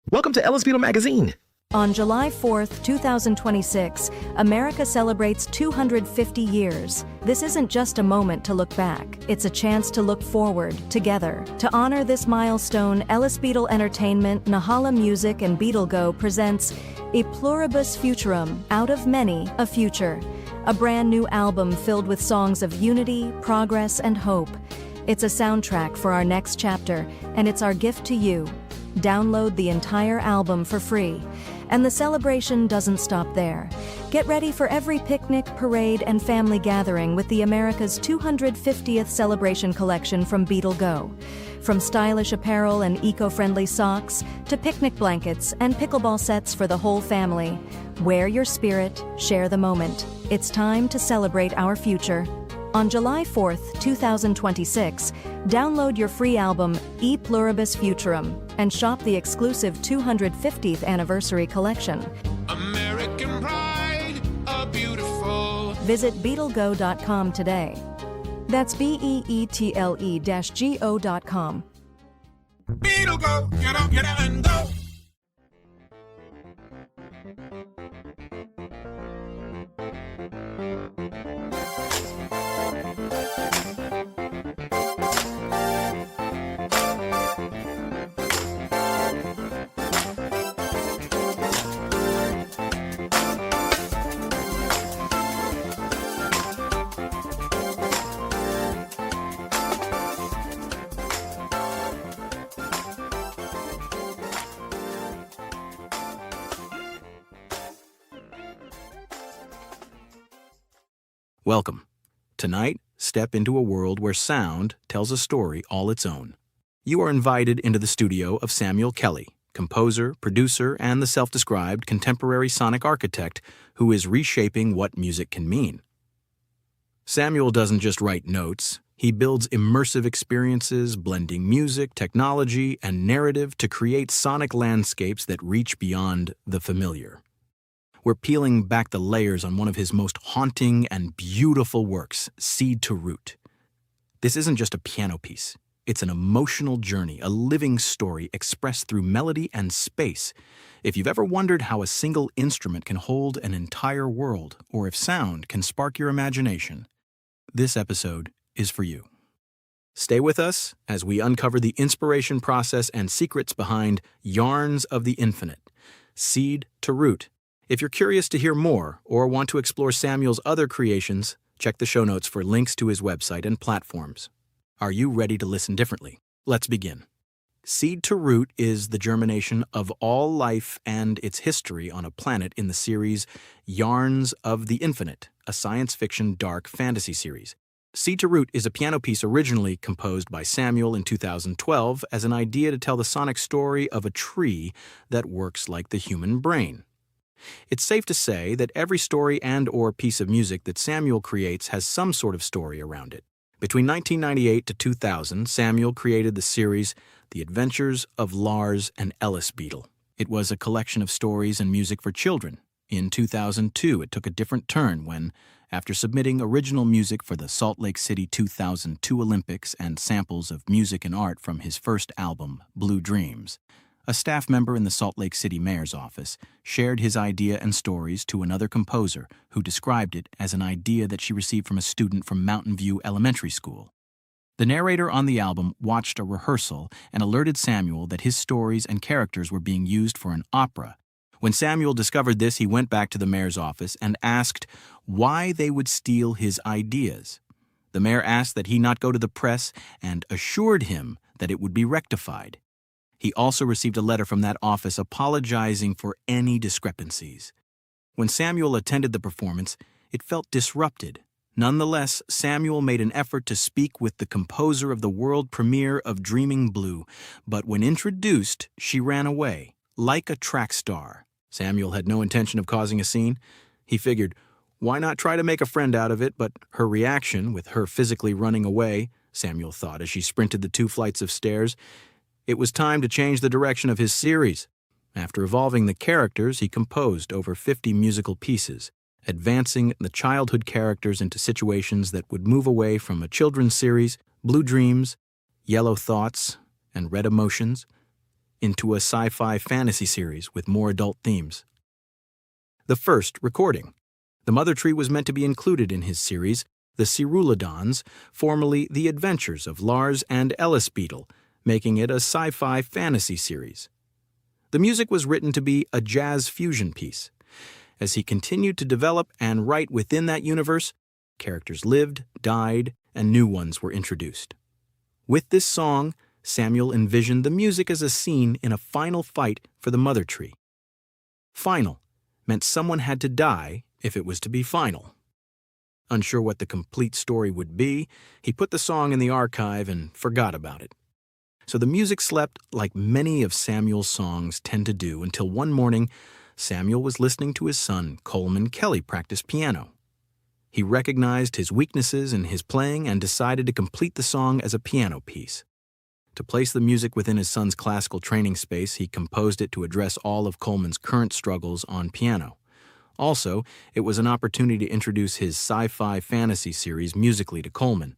Welcome to Ellis Beetle Magazine. On July 4th, 2026, America celebrates 250 years. This isn't just a moment to look back. It's a chance to look forward, together. To honor this milestone, Ellis Beetle Entertainment, Nahala Music, and Beetle-Go presents a PLURIBUS FUTURUM, Out of Many, a Future. A brand new album filled with songs of unity, progress, and hope. It's a soundtrack for our next chapter, and it's our gift to you. Download the entire album for free. And the celebration doesn't stop there. Get ready for every picnic, parade, and family gathering with the America's 250th celebration collection from Beetle-Go. From stylish apparel and eco-friendly socks to picnic blankets and pickleball sets for the whole family. Wear your spirit, share the moment. It's time to celebrate our future. On July 4th, 2026, download your free album, E Pluribus Futurum, and shop the exclusive 250th anniversary collection. American pride, a beautiful. Visit Beetle-Go.com today. That's BEETLE-GO.com. Beetle-Go, get up and go. Welcome. Tonight, step into a world where sound tells a story all its own. You are invited into the studio of Samuel Kelly, composer, producer, and the self-described contemporary sonic architect who is reshaping what music can mean. Samuel doesn't just write notes. He builds immersive experiences, blending music, technology, and narrative to create sonic landscapes that reach beyond the familiar. We're peeling back the layers on one of his most haunting and beautiful works, Seed to Root. This isn't just a piano piece. It's an emotional journey, a living story expressed through melody and space. If you've ever wondered how a single instrument can hold an entire world, or if sound can spark your imagination, this episode is for you. Stay with us as we uncover the inspiration process and secrets behind Yarns of the Infinite, Seed to Root. If you're curious to hear more or want to explore Samuel's other creations, check the show notes for links to his website and platforms. Are you ready to listen differently? Let's begin. Seed to Root is the germination of all life and its history on a planet in the series Yarns of the Infinite, a science fiction dark fantasy series. Seed to Root is a piano piece originally composed by Samuel in 2012 as an idea to tell the sonic story of a tree that works like the human brain. It's safe to say that every story and/or piece of music that Samuel creates has some sort of story around it. Between 1998 to 2000, Samuel created the series The Adventures of Lars and Ellis Beetle. It was a collection of stories and music for children. In 2002, it took a different turn when, after submitting original music for the Salt Lake City 2002 Olympics and samples of music and art from his first album, Blue Dreams, a staff member in the Salt Lake City mayor's office shared his idea and stories to another composer who described it as an idea that she received from a student from Mountain View Elementary School. The narrator on the album watched a rehearsal and alerted Samuel that his stories and characters were being used for an opera. When Samuel discovered this, he went back to the mayor's office and asked why they would steal his ideas. The mayor asked that he not go to the press and assured him that it would be rectified. He also received a letter from that office apologizing for any discrepancies. When Samuel attended the performance, it felt disrupted. Nonetheless, Samuel made an effort to speak with the composer of the world premiere of Dreaming Blue, but when introduced, she ran away, like a track star. Samuel had no intention of causing a scene. He figured, why not try to make a friend out of it? But her reaction, with her physically running away, Samuel thought as she sprinted the 2 flights of stairs, it was time to change the direction of his series. After evolving the characters, he composed over 50 musical pieces, advancing the childhood characters into situations that would move away from a children's series, Blue Dreams, Yellow Thoughts, and Red Emotions, into a sci-fi fantasy series with more adult themes. The first recording. The mother tree was meant to be included in his series, The Cerulodons, formerly The Adventures of Lars and Ellis Beetle, making it a sci-fi fantasy series. The music was written to be a jazz fusion piece. As he continued to develop and write within that universe, characters lived, died, and new ones were introduced. With this song, Samuel envisioned the music as a scene in a final fight for the mother tree. Final meant someone had to die if it was to be final. Unsure what the complete story would be, he put the song in the archive and forgot about it. So the music slept like many of Samuel's songs tend to do until one morning, Samuel was listening to his son, Coleman Kelly, practice piano. He recognized his weaknesses in his playing and decided to complete the song as a piano piece. To place the music within his son's classical training space, he composed it to address all of Coleman's current struggles on piano. Also, it was an opportunity to introduce his sci-fi fantasy series musically to Coleman.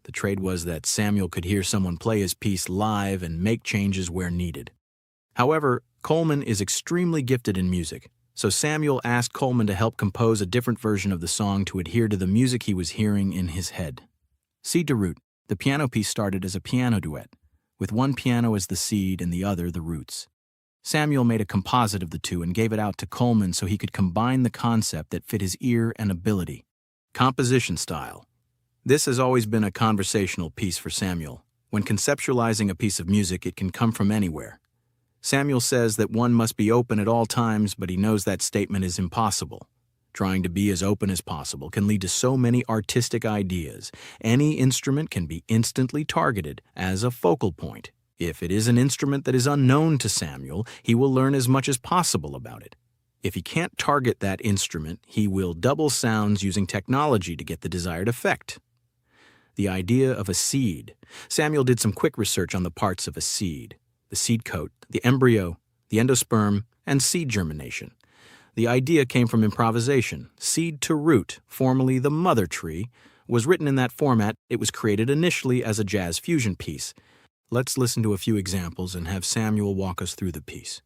The trade was that Samuel could hear someone play his piece live and make changes where needed. However, Coleman is extremely gifted in music, so Samuel asked Coleman to help compose a different version of the song to adhere to the music he was hearing in his head. Seed to root, the piano piece started as a piano duet, with one piano as the seed and the other the roots. Samuel made a composite of the two and gave it out to Coleman so he could combine the concept that fit his ear and ability. Composition style. This has always been a conversational piece for Samuel. When conceptualizing a piece of music, it can come from anywhere. Samuel says that one must be open at all times, but he knows that statement is impossible. Trying to be as open as possible can lead to so many artistic ideas. Any instrument can be instantly targeted as a focal point. If it is an instrument that is unknown to Samuel, he will learn as much as possible about it. If he can't target that instrument, he will double sounds using technology to get the desired effect. The idea of a seed. Samuel did some quick research on the parts of a seed: the seed coat, the embryo, the endosperm, and seed germination. The idea came from improvisation. Seed to root, formerly the mother tree, was written in that format. It was created initially as a jazz fusion piece. Let's listen to a few examples and have Samuel walk us through the piece.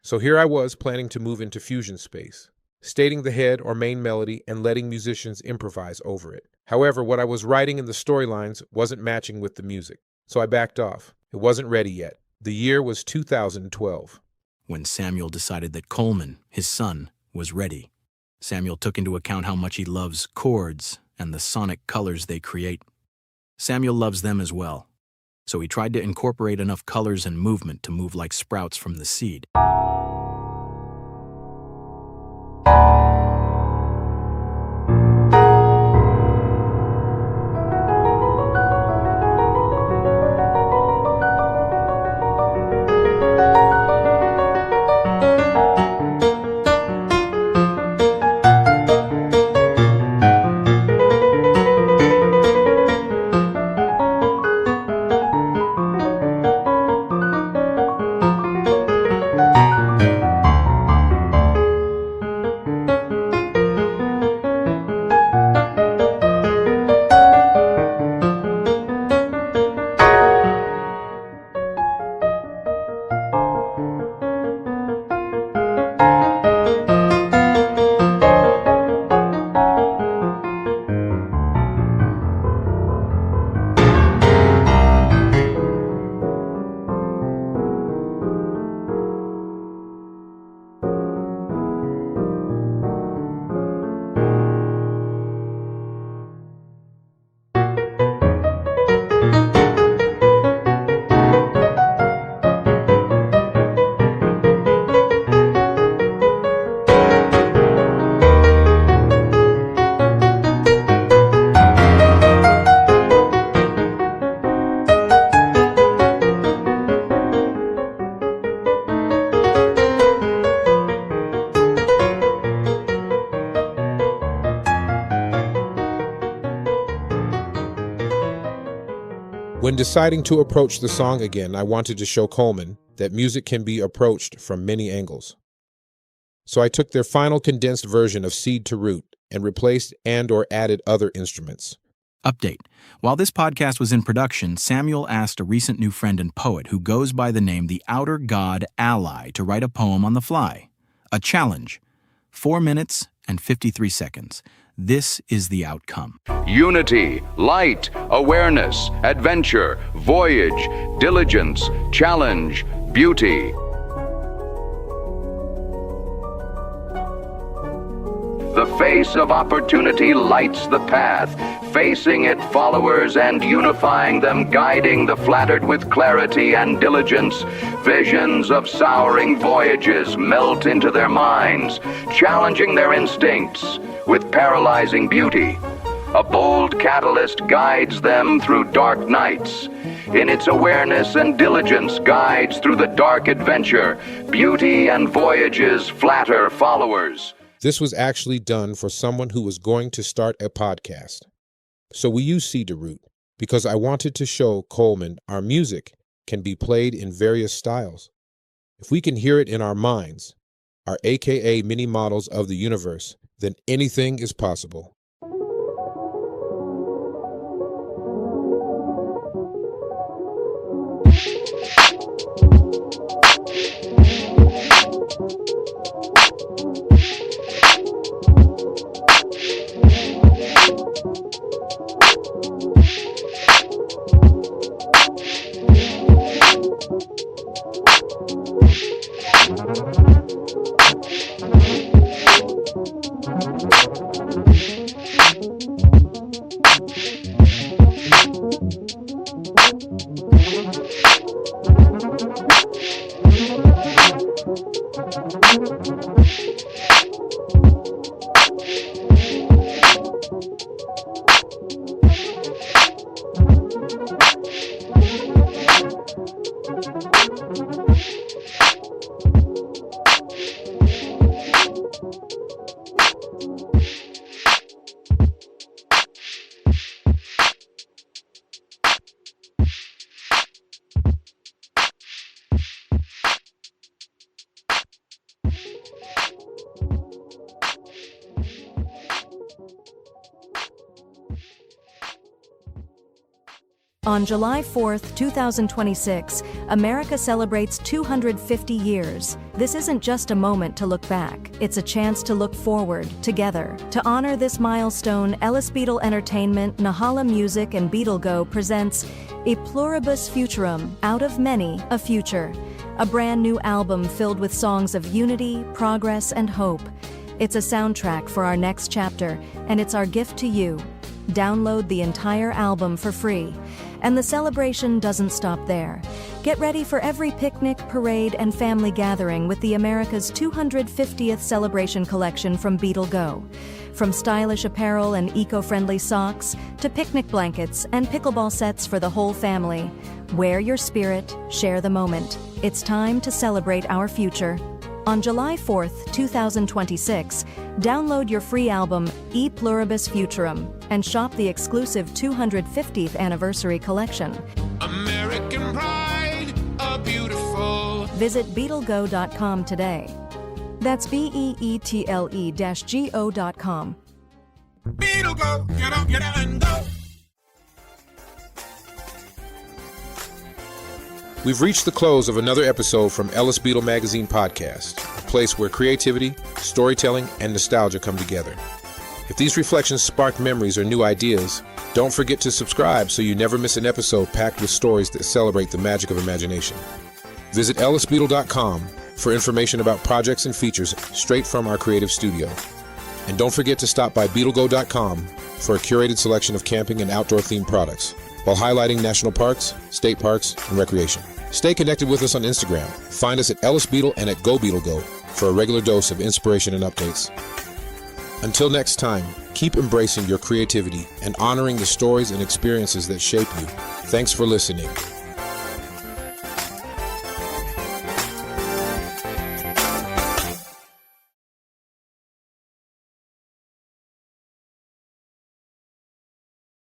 So here I was planning to move into fusion space, stating the head or main melody and letting musicians improvise over it. However, what I was writing in the storylines wasn't matching with the music, so I backed off. It wasn't ready yet. The year was 2012. When Samuel decided that Coleman, his son, was ready, Samuel took into account how much he loves chords and the sonic colors they create. Samuel loves them as well, so he tried to incorporate enough colors and movement to move like sprouts from the seed. When deciding to approach the song again, I wanted to show Coleman that music can be approached from many angles. So I took their final condensed version of Seed to Root and replaced and/or added other instruments. Update. While this podcast was in production, Samuel asked a recent new friend and poet who goes by the name The Outer God Ally to write a poem on the fly. A challenge. 4 minutes and 53 seconds. This is the outcome. Unity, light, awareness, adventure, voyage, diligence, challenge, beauty. The face of opportunity lights the path, facing it followers and unifying them, guiding the flattered with clarity and diligence. Visions of souring voyages melt into their minds, challenging their instincts with paralyzing beauty. A bold catalyst guides them through dark nights. In its awareness and diligence guides through the dark adventure. Beauty and voyages flatter followers. This was actually done for someone who was going to start a podcast. So we used Seed to Root because I wanted to show Coleman our music can be played in various styles. If we can hear it in our minds, our AKA mini models of the universe, then anything is possible. On July 4, 2026, America celebrates 250 years. This isn't just a moment to look back, it's a chance to look forward, together. To honor this milestone, Ellis Beetle Entertainment, Nahala Music, and Beetle-Go presents PLURIBUS FUTURUM, Out of Many, a Future. A brand new album filled with songs of unity, progress, and hope. It's a soundtrack for our next chapter, and it's our gift to you. Download the entire album for free. And the celebration doesn't stop there. Get ready for every picnic, parade, and family gathering with the America's 250th celebration collection from Beetle-Go. From stylish apparel and eco-friendly socks to picnic blankets and pickleball sets for the whole family. Wear your spirit, share the moment. It's time to celebrate our future. On July 4, 2026, download your free album, PLURIBUS FUTURUM, and shop the exclusive 250th anniversary collection. American pride, a beautiful. Visit Beetle-Go.com today. That's BEETLE-GO.com. Beetle-Go, get up and go. We've reached the close of another episode from Ellis Beetle Magazine Podcast, a place where creativity, storytelling, and nostalgia come together. If these reflections spark memories or new ideas, don't forget to subscribe so you never miss an episode packed with stories that celebrate the magic of imagination. Visit ellisbeetle.com for information about projects and features straight from our creative studio. And don't forget to stop by Beetle-Go.com for a curated selection of camping and outdoor-themed products, while highlighting national parks, state parks, and recreation. Stay connected with us on Instagram. Find us at Ellis Beetle and at Go Beetle-Go for a regular dose of inspiration and updates. Until next time, keep embracing your creativity and honoring the stories and experiences that shape you. Thanks for listening.